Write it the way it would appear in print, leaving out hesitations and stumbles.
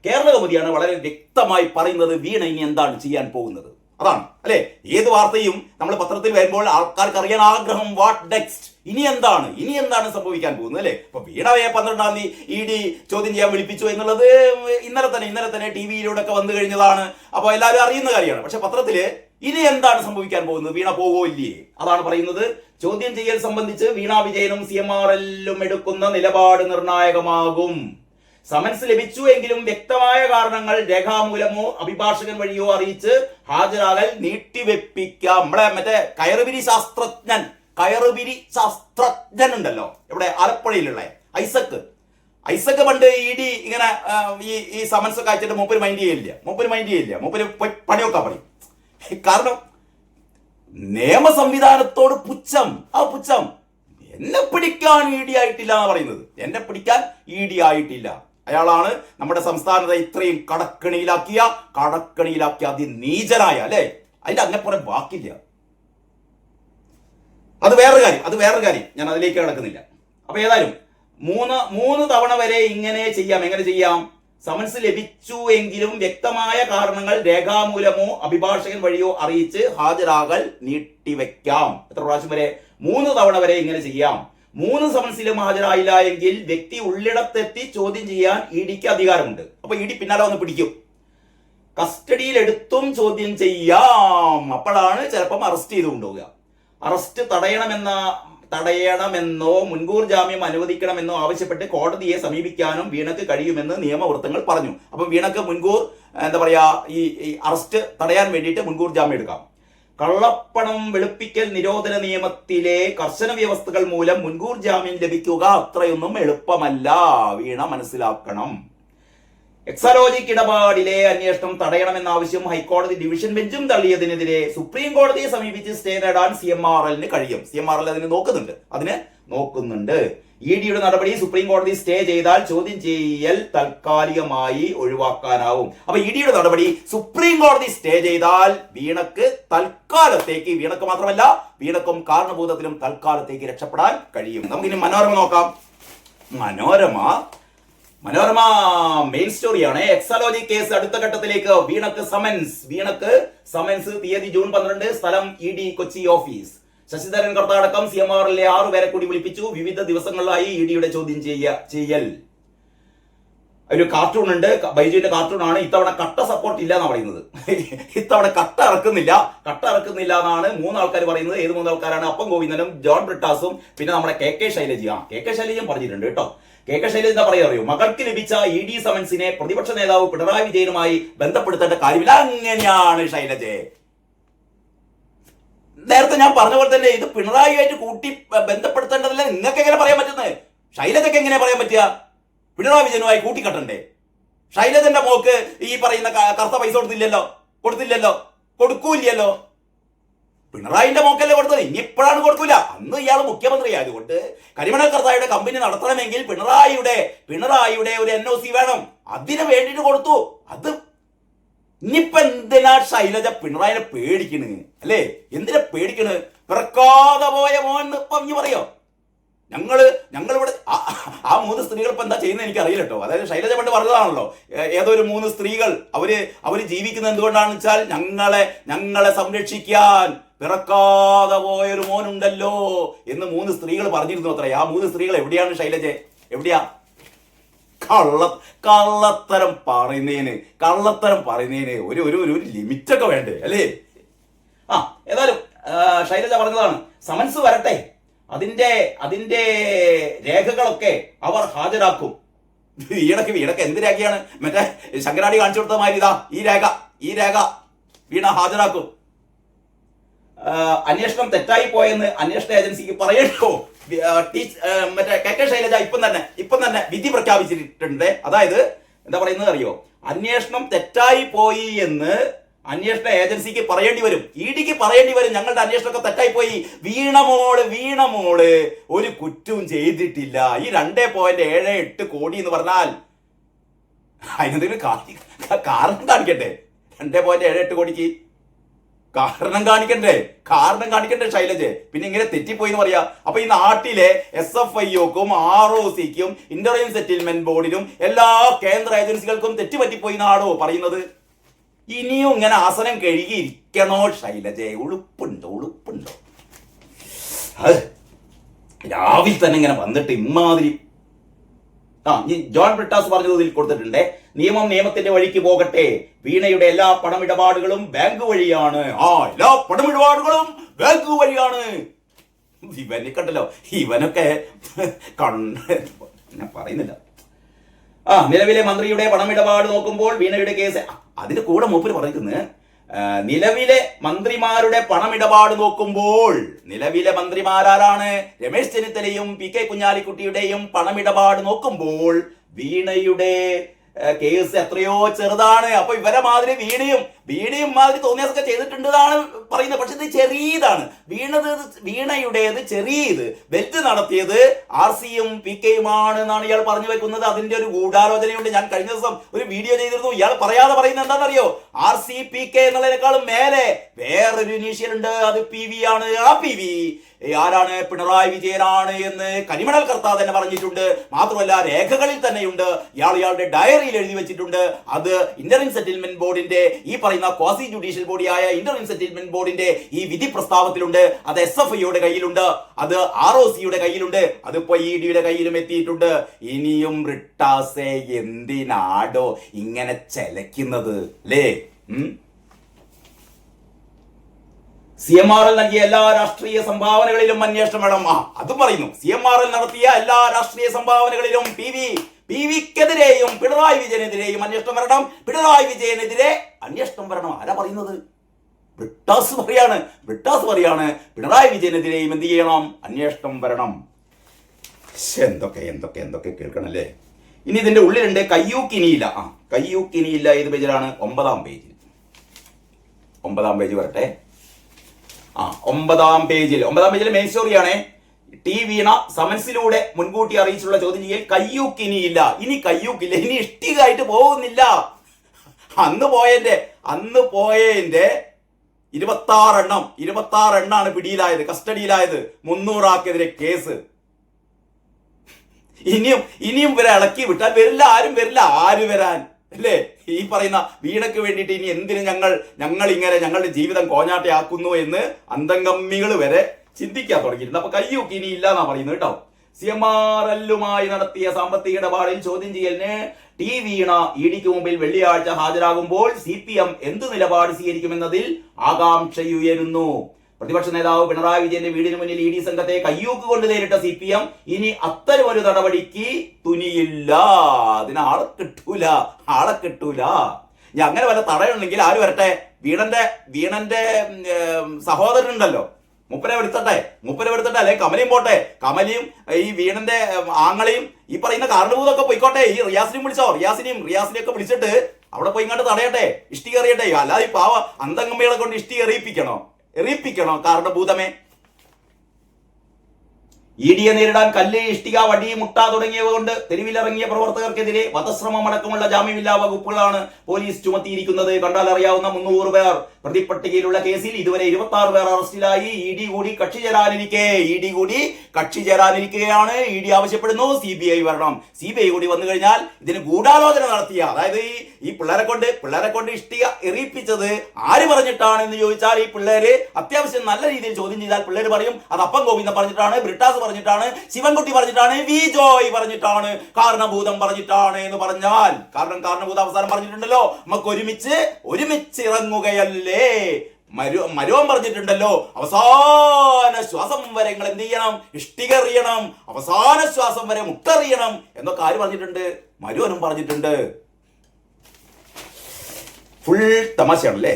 കേരളകൗമുദിയാണ് വളരെ വ്യക്തമായി പറയുന്നത് വീണ ഇനി എന്താണ് ചെയ്യാൻ പോകുന്നത്. അതാണ് അല്ലെ, ഏത് വാർത്തയും നമ്മൾ പത്രത്തിൽ വരുമ്പോൾ ആൾക്കാർക്ക് അറിയാൻ ആഗ്രഹം, വാട്ട് നെക്സ്റ്റ്, ഇനി എന്താണ് സംഭവിക്കാൻ പോകുന്നത് അല്ലെ. ഇപ്പൊ വീണയെ 12-ാം തീയതി ED ചോദ്യം ചെയ്യാൻ വിളിപ്പിച്ചു എന്നുള്ളത് ഇന്നലെ തന്നെ TV-യിലൂടെ ഒക്കെ വന്നു കഴിഞ്ഞതാണ്. അപ്പോൾ എല്ലാവരും അറിയുന്ന കാര്യമാണ്. പക്ഷെ പത്രത്തില് ഇനി എന്താണ് സംഭവിക്കാൻ പോകുന്നത്, വീണ പോവോ ഇല്ലേ, അതാണ് പറയുന്നത്. ചോദ്യം ചെയ്യൽ സംബന്ധിച്ച് വീണ വിജയനും CMRL-ഉം എടുക്കുന്ന നിലപാട് നിർണായകമാകും. സമൻസ് ലഭിച്ചു എങ്കിലും വ്യക്തമായ കാരണങ്ങൾ രേഖാമൂലമോ അഭിഭാഷകൻ വഴിയോ അറിയിച്ച് ഹാജരാകൽ നീട്ടിവെപ്പിക്കാം. നമ്മളെ മറ്റേ കയറുപിരി ശാസ്ത്രജ്ഞൻ ഉണ്ടല്ലോ ഇവിടെ ആലപ്പുഴയിലുള്ള ഐസക് പണ്ട് ED ഇങ്ങനെ ഈ സമൻസ് ഒക്കെ അയച്ചിട്ട് മൂപ്പര് മൈൻഡ് ചെയ്യില്ല. മൂപ്പര് പണിയൊക്കെ പറയും. കാരണം നിയമ സംവിധാനത്തോട് പുച്ഛം. എന്നെ പിടിക്കാൻ ED ആയിട്ടില്ല എന്നാണ് പറയുന്നത്. എന്നെ പിടിക്കാൻ ED ആയിട്ടില്ല. അയാളാണ് നമ്മുടെ സംസ്ഥാനത്തെ ഇത്രയും കടക്കണിയിലാക്കിയ അതിനീചനായ അല്ലെ, അതിന്റെ അങ്ങനെപ്പോലെ വാക്കില്ല. അത് വേറൊരു കാര്യം, ഞാൻ അതിലേക്ക് കിടക്കുന്നില്ല. അപ്പൊ ഏതായാലും മൂന്ന് തവണ വരെ ഇങ്ങനെ ചെയ്യാം. എങ്ങനെ ചെയ്യാം? സമൻസ് ലഭിച്ചു എങ്കിലും വ്യക്തമായ കാരണങ്ങൾ രേഖാമൂലമോ അഭിഭാഷകൻ വഴിയോ അറിയിച്ച് ഹാജരാകൽ നീട്ടിവെക്കാം. എത്ര പ്രാവശ്യം വരെ? 3 തവണ വരെ ഇങ്ങനെ ചെയ്യാം. 3 സമൻസിലും ഹാജരായില്ല എങ്കിൽ വ്യക്തി ഉള്ളിടത്തെത്തി ചോദ്യം ചെയ്യാൻ EDക്ക് അധികാരമുണ്ട്. അപ്പൊ ED പിന്നാലെ വന്ന് പിടിക്കും. കസ്റ്റഡിയിൽ എടുത്തും ചോദ്യം ചെയ്യാം. അപ്പോഴാണ് ചിലപ്പം അറസ്റ്റ് ചെയ്ത് കൊണ്ടുപോവുക. അറസ്റ്റ് തടയണമെന്നോ മുൻകൂർ ജാമ്യം അനുവദിക്കണമെന്നോ ആവശ്യപ്പെട്ട് കോടതിയെ സമീപിക്കാനും വീണക്ക് കഴിയുമെന്ന് നിയമവൃത്തങ്ങൾ പറഞ്ഞു. അപ്പം വീണക്ക് മുൻകൂർ ഈ അറസ്റ്റ് തടയാൻ വേണ്ടിയിട്ട് മുൻകൂർ ജാമ്യം എടുക്കാം. കള്ളപ്പണം വെളുപ്പിക്കൽ നിരോധന നിയമത്തിലെ കർശന വ്യവസ്ഥകൾ മൂലം മുൻകൂർ ജാമ്യം ലഭിക്കുക അത്രയൊന്നും എളുപ്പമല്ല. വീണ മനസ്സിലാക്കണം. എക്സാലോജിക് ഇടപാടിലെ അന്വേഷണം തടയണമെന്ന ആവശ്യം ഹൈക്കോടതി ഡിവിഷൻ ബെഞ്ചും തള്ളിയതിനെതിരെ സുപ്രീം കോടതിയെ സമീപിച്ച് സ്റ്റേ നേടാൻ CMRL-ന് കഴിയും. CMRL അതിന് നോക്കുന്നുണ്ട്. EDയുടെ നടപടി സുപ്രീം കോടതി സ്റ്റേ ചെയ്താൽ ചോദ്യം ചെയ്യൽ താൽക്കാലികമായി ഒഴിവാക്കാനാവും. അപ്പൊ EDയുടെ നടപടി സുപ്രീം കോടതി സ്റ്റേ ചെയ്താൽ വീണക്ക് തൽക്കാലത്തേക്ക്, വീണക്ക് മാത്രമല്ല വീണക്കും കാരണഭൂതത്തിലും തൽക്കാലത്തേക്ക് രക്ഷപ്പെടാൻ കഴിയും. നമുക്കിനി മനോരമ നോക്കാം. മനോരമ മെയിൻ സ്റ്റോറിയാണ്. എക്സാലോജി കേസ് അടുത്ത ഘട്ടത്തിലേക്ക്. വീണക്ക് സമൻസ് തീയതി ജൂൺ 12, സ്ഥലം ED കൊച്ചി ഓഫീസ്. ശശിധരൻ കർത്താടക്കം CMRL-ലെ 6 പേരെ കൂടി വിളിപ്പിച്ചു. വിവിധ ദിവസങ്ങളിലായി EDയുടെ ചോദ്യം ചെയ്യൽ. ഒരു കാർട്ടൂൺ ഉണ്ട്, ബൈജുവിന്റെ കാർട്ടൂണാണ്. ഇത്തവണ കട്ട സപ്പോർട്ട് ഇല്ല എന്നാണ് പറയുന്നത്. ഇത്തവണ കട്ട ഇറക്കുന്നില്ല എന്നാണ് 3 ആൾക്കാർ പറയുന്നത്. ഏത് 3 ആൾക്കാരാണ്? അപ്പം ഗോവിന്ദനും ജോൺ ബ്രിട്ടാസും പിന്നെ നമ്മുടെ KK ശൈലജയും പറഞ്ഞിട്ടുണ്ട് കേട്ടോ. KK ശൈലജ എന്താ പറയാ അറിയോ? മകൾക്ക് ലഭിച്ച ED സമൻസിനെ പ്രതിപക്ഷ നേതാവ് പിണറായി വിജയനുമായി ബന്ധപ്പെടുത്തേണ്ട കാര്യമില്ല. അങ്ങനെയാണ് ശൈലജയെ. നേരത്തെ ഞാൻ പറഞ്ഞ പോലെ തന്നെ ഇത് പിണറായിയായിട്ട് കൂട്ടി ബന്ധപ്പെടുത്തേണ്ടതല്ല. നിങ്ങൾക്ക് എങ്ങനെ പറയാൻ പറ്റുന്നത്? ശൈലജയ്ക്ക് എങ്ങനെ പറയാൻ പറ്റുക? പിണറായി വിജയനുമായി കൂട്ടിക്കെട്ടണ്ടേ? ശൈലജന്റെ മോക്ക് ഈ പറയുന്ന കറുത്ത പൈസ കൊടുക്കൂല്ലല്ലോ. പിണറായിന്റെ മോക്കല്ലേ കൊടുത്തത്. ഇനി ഇപ്പോഴാണ് കൊടുക്കൂല. അന്ന് ഇയാൾ മുഖ്യമന്ത്രി ആയതുകൊണ്ട് കരിമണൽ കർത്തായുടെ കമ്പനി നടത്തണമെങ്കിൽ പിണറായിയുടെ ഒരു NOC വേണം. അതിന് വേണ്ടിയിട്ട് കൊടുത്തു. അത് ഇനിയിപ്പൊ എന്തിനാ ശൈലജ പിണറായിനെ പേടിക്കണ് അല്ലേ? എന്തിനാ പേടിക്കണ്? പിറക്കാതെ പോയ മോൻ പറഞ്ഞു പറയോ? ഞങ്ങളിവിടെ ആ 3 സ്ത്രീകൾ ഇപ്പൊ എന്താ ചെയ്യുന്നത് എനിക്ക് അറിയില്ല കേട്ടോ. അതായത് ശൈലജ പണ്ട് പറഞ്ഞതാണല്ലോ, ഏതോ ഒരു 3 സ്ത്രീകൾ അവര് ജീവിക്കുന്നത് എന്തുകൊണ്ടാണെന്ന് വെച്ചാൽ ഞങ്ങളെ സംരക്ഷിക്കാൻ പിറക്കാതെ പോയൊരു മോനുണ്ടല്ലോ എന്ന് 3 സ്ത്രീകൾ പറഞ്ഞിരുന്നു അത്ര. ആ 3 സ്ത്രീകൾ എവിടെയാണ് ശൈലജ? എവിടെയാ? കള്ളത്തരം പറയുന്നതിന് ഒരു ലിമിറ്റൊക്കെ വേണ്ടേ അല്ലേ? ഏതായാലും ശൈലജ പറഞ്ഞതാണ്, സമൻസ് വരട്ടെ, അതിന്റെ രേഖകളൊക്കെ അവർ ഹാജരാക്കും. വീണക്ക് എന്ത് രേഖയാണ്? മറ്റേ ശങ്കരാടി കാണിച്ചു കൊടുത്ത മാതിരി ഈ രേഖ വീണ ഹാജരാക്കും. അന്വേഷണം തെറ്റായി പോയെന്ന് അന്വേഷണ ഏജൻസിക്ക് പറയട്ടോ. മറ്റേ KK ശൈലജ ഇപ്പം തന്നെ വിധി പ്രഖ്യാപിച്ചിട്ടുണ്ട്. അതായത് എന്താ പറയുന്നത് അറിയോ? അന്വേഷണം തെറ്റായി പോയി എന്ന് അന്വേഷണ ഏജൻസിക്ക് പറയേണ്ടി വരും, EDക്ക് പറയേണ്ടി വരും. ഞങ്ങളുടെ അന്വേഷണമൊക്കെ തെറ്റായി പോയി. വീണമോള് ഒരു കുറ്റവും ചെയ്തിട്ടില്ല. ഈ 2.78 കോടി എന്ന് പറഞ്ഞാൽ അതിനെന്തെങ്കിലും കാരണം കാണിക്കട്ടെ. 2.78 കോടിക്ക് കാരണം കാണിക്കണ്ടേ ശൈലജ്? പിന്നെ ഇങ്ങനെ തെറ്റിപ്പോയി എന്ന് പറയാ. അപ്പൊ ഈ നാട്ടിലെ SFIOക്കും ROCക്കും ഇന്റർവ്യൂ സെറ്റിൽമെന്റ് ബോർഡിനും എല്ലാ കേന്ദ്ര ഏജൻസികൾക്കും തെറ്റുപറ്റിപ്പോയി എന്നാണോ പറയുന്നത്? ഇനിയും ഇങ്ങനെ ആസനം കഴുകിയിരിക്കണോ ശൈലജയെ? ഉളുപ്പുണ്ടോ? രാവിലെ തന്നെ ഇങ്ങനെ വന്നിട്ട് ഇമാതിരി. ഈ ജോൺ ബ്രിട്ടാസ് പറഞ്ഞതിൽ കൊടുത്തിട്ടുണ്ട്, നിയമത്തിന്റെ വഴിക്ക് പോകട്ടെ, വീണയുടെ എല്ലാ പണമിടപാടുകളും ബാങ്ക് വഴിയാണ്. എല്ലാ പണമിടപാടുകളും ബാങ്ക് വഴിയാണ്. ഇവനെ കണ്ടല്ലോ, ഇവനൊക്കെ ഞാൻ പറയുന്നില്ല. നിലവിലെ മന്ത്രിയുടെ പണമിടപാട് നോക്കുമ്പോൾ വീണയുടെ കേസ്, അതിന്റെ കൂടെ മൂപ്പര് പറയുന്നത് നിലവിലെ മന്ത്രിമാരുടെ പണമിടപാട് നോക്കുമ്പോൾ, നിലവിലെ മന്ത്രിമാരാരാണ്? രമേശ് ചെന്നിത്തലയും PK കുഞ്ഞാലിക്കുട്ടിയുടെയും പണമിടപാട് നോക്കുമ്പോൾ വീണയുടെ കേസ് എത്രയോ ചെറുതാണ്. അപ്പൊ ഇവരെ മാതിരി വീണയും മാതിരി തോന്നിയാസൊക്കെ ചെയ്തിട്ടുണ്ടെന്നാണ് പറയുന്നത്. പക്ഷെ ഇത് ചെറിയതാണ്. വീണയുടേത് ചെറിയത്. വെൽറ്റ് നടത്തിയത് RCയും PKയുമാണ് എന്നാണ് ഇയാൾ പറഞ്ഞു വെക്കുന്നത്. അതിന്റെ ഒരു ഗൂഢാലോചനയുണ്ട്. ഞാൻ കഴിഞ്ഞ ദിവസം ഒരു വീഡിയോ ചെയ്തിരുന്നു. ഇയാൾ പറയാതെ പറയുന്നത് എന്താണെന്നറിയോ? RC PK എന്നുള്ളതിനേക്കാളും മേലെ വേറൊരു ഇനീഷ്യൽ ഉണ്ട്, അത് PV ആണ്. ആ PV ആരാണ്? പിണറായി വിജയനാണ് എന്ന് കരിമണൽ കർത്താ തന്നെ പറഞ്ഞിട്ടുണ്ട്. മാത്രമല്ല രേഖകളിൽ തന്നെയുണ്ട്, ഇയാളുടെ ഡയറിയിൽ എഴുതി വെച്ചിട്ടുണ്ട്. അത് ഇന്റർവ്യൂ സെറ്റിൽമെന്റ് ബോർഡിന്റെ, ഈ പറയുന്ന ക്വാസി ജുഡീഷ്യൽ ബോഡിയായ ഇന്റർവ്യൂ സെറ്റിൽമെന്റ് ബോർഡിന്റെ ഈ വിധി പ്രസ്താവത്തിലുണ്ട്. അത് SFIയുടെ കയ്യിലുണ്ട്, അത് ROCയുടെ കയ്യിലുണ്ട്, അതിപ്പോ EDയുടെ കയ്യിലും എത്തിയിട്ടുണ്ട്. ഇനിയും ബ്രിട്ടാസെ എന്തിനാടോ ഇങ്ങനെ ചെലക്കുന്നത് അല്ലേ? CMRL നൽകിയ എല്ലാ രാഷ്ട്രീയ സംഭാവനകളിലും അന്വേഷണം വേണം. അതും പറയുന്നു. CMRL നടത്തിയ എല്ലാ രാഷ്ട്രീയ സംഭാവനകളിലും PVക്കെതിരെയും പിണറായി വിജയനെതിരെയും അന്വേഷണം വരണം. പിണറായി വിജയനെതിരെ അന്വേഷണം വരണം. ആരാ പറയുന്നത്? ബ്രിട്ടാസ് പറയാണ് പിണറായി വിജയനെതിരെയും എന്ത് ചെയ്യണം? അന്വേഷണം വരണം. എന്തൊക്കെ കേൾക്കണല്ലേ. ഇനി ഇതിന്റെ ഉള്ളിലുണ്ട് കയ്യൂക്കിനിയില്ല. കയ്യൂക്കിനിയില്ല ഏത് പേജിലാണ്? 9ാം പേജിൽ. 9ാം പേജ് വരട്ടെ. 9ാം പേജിൽ മെയിൻ സ്റ്റോറിയാണ്. വീണ സമൻസിലൂടെ മുൻകൂട്ടി അറിയിച്ചുള്ള ചോദ്യം ചെയ്യൽ കയ്യൂക്കിനിയില്ല. ഇനി കയ്യൂക്കില്ല, ഇനി ഇഷ്ടികായിട്ട് പോകുന്നില്ല. അന്ന് പോയതിന്റെ 26 എണ്ണാണ് പിടിയിലായത്, കസ്റ്റഡിയിലായത്. 300 ആൾക്കെതിരെ കേസ്. ഇനിയും ഇവരെ ഇളക്കി വിട്ടാൽ വരില്ല, ആരും വരില്ല. ആര് വരാൻ അല്ലേ? ഈ പറയുന്ന വീണയ്ക്ക് വേണ്ടിയിട്ട് ഇനി എന്തിനു ഞങ്ങൾ ഇങ്ങനെ ഞങ്ങളുടെ ജീവിതം കോഞ്ഞാട്ടയാക്കുന്നു എന്ന് അന്തംഗമ്മികൾ വരെ ചിന്തിക്കാൻ തുടങ്ങിയിട്ടുണ്ട്. അപ്പൊ കയ്യൂക്കി ഇനി ഇല്ല എന്നാ പറയുന്നത് കേട്ടോ. CMRLുമായി നടത്തിയ സാമ്പത്തിക ഇടപാടിൽ ചോദ്യം ചെയ്യലിന് വീണ EDക്ക് മുമ്പിൽ വെള്ളിയാഴ്ച ഹാജരാകുമ്പോൾ CPM എന്ത് നിലപാട് സ്വീകരിക്കുമെന്നതിൽ ആകാംക്ഷയുയരുന്നു. പ്രതിപക്ഷ നേതാവ് പിണറായി വിജയന്റെ വീടിന് മുന്നിൽ ED സംഘത്തെ കയ്യൂക്ക് കൊണ്ട് നേരിട്ട CPM ഇനി അത്തരമൊരു നടപടിക്ക് തുനിയില്ല. അതിന് ആളെ കിട്ടൂല. ഇനി അങ്ങനെ വല്ല തടയുണ്ടെങ്കിൽ ആര് വരട്ടെ? വീണന്റെ സഹോദരനുണ്ടല്ലോ, മൂപ്പരെ എടുത്തട്ടെ, അല്ലെ കമലയും പോട്ടെ. കമലയും ഈ വീണന്റെ ആങ്ങളെയും ഈ പറയുന്ന കാരണഭൂതൊക്കെ പോയിക്കോട്ടെ. ഈ റിയാസിനെയും വിളിച്ചോ, റിയാസിനെയൊക്കെ വിളിച്ചിട്ട് അവിടെ പോയി ഇങ്ങോട്ട് തടയട്ടെ, ഇഷ്ടിക എറിയട്ടെ. അല്ലാതെ ഈ പാവ അന്തംഗമ്മകളെ കൊണ്ട് ഇഷ്ടിക എറിയിപ്പിക്കണോ കാരണഭൂതമേ? EDയെ നേരിടാൻ കല്ല്, ഇഷ്ടിക, വടി, മുട്ട തുടങ്ങിയവ കൊണ്ട് തെരുവിലിറങ്ങിയ പ്രവർത്തകർക്കെതിരെ വധശ്രമം അടക്കമുള്ള ജാമ്യമില്ലാ വകുപ്പുകളാണ് പോലീസ് ചുമത്തിയിരിക്കുന്നത്. കണ്ടാൽ അറിയാവുന്ന 300 പേർ പ്രതിപട്ടികയിലുള്ള കേസിൽ ഇതുവരെ 26 പേർ അറസ്റ്റിലായി. ED കൂടി കക്ഷി ചേരാനിരിക്കുകയാണ്. ED ആവശ്യപ്പെടുന്നു CBI വരണം. CBI കൂടി വന്നു കഴിഞ്ഞാൽ ഇതിന് ഗൂഢാലോചന നടത്തിയ, അതായത് ഈ പിള്ളേരെ കൊണ്ട് ഇഷ്ടിക എറിയിപ്പിച്ചത് ആര് പറഞ്ഞിട്ടാണ് എന്ന് ചോദിച്ചാൽ, ഈ പിള്ളേര് അത്യാവശ്യം നല്ല രീതിയിൽ ചോദ്യം ചെയ്താൽ പിള്ളേര് പറയും അത് അപ്പം ഗോവിന്ദൻ പറഞ്ഞിട്ടാണ്, ബ്രിട്ടാസ് പറഞ്ഞിട്ടാണ്, ശിവൻകുട്ടി പറഞ്ഞിട്ടാണ്, വിജോയ് പറഞ്ഞിട്ടാണ്, കാരണഭൂതം പറഞ്ഞിട്ടാണ് എന്ന് പറഞ്ഞാൽ, കാരണഭൂതം അവസാനം പറഞ്ഞിട്ടുണ്ടല്ലോ, നമുക്ക് ഒരുമിച്ച് ഇറങ്ങുകയല്ലേ. മരുവൻ പറഞ്ഞിട്ടുണ്ടല്ലോ അവസാന ശ്വാസം വരെ നിങ്ങൾ എന്ത് ചെയ്യണം? ഇഷ്ടിക എറിയണം. അവസാന ശ്വാസം വരെ മുട്ടെറിയണം എന്നൊക്കെ ആര് പറഞ്ഞിട്ടുണ്ട്? മരുവനും പറഞ്ഞിട്ടുണ്ട്. ഫുൾ തമാശയാണല്ലേ.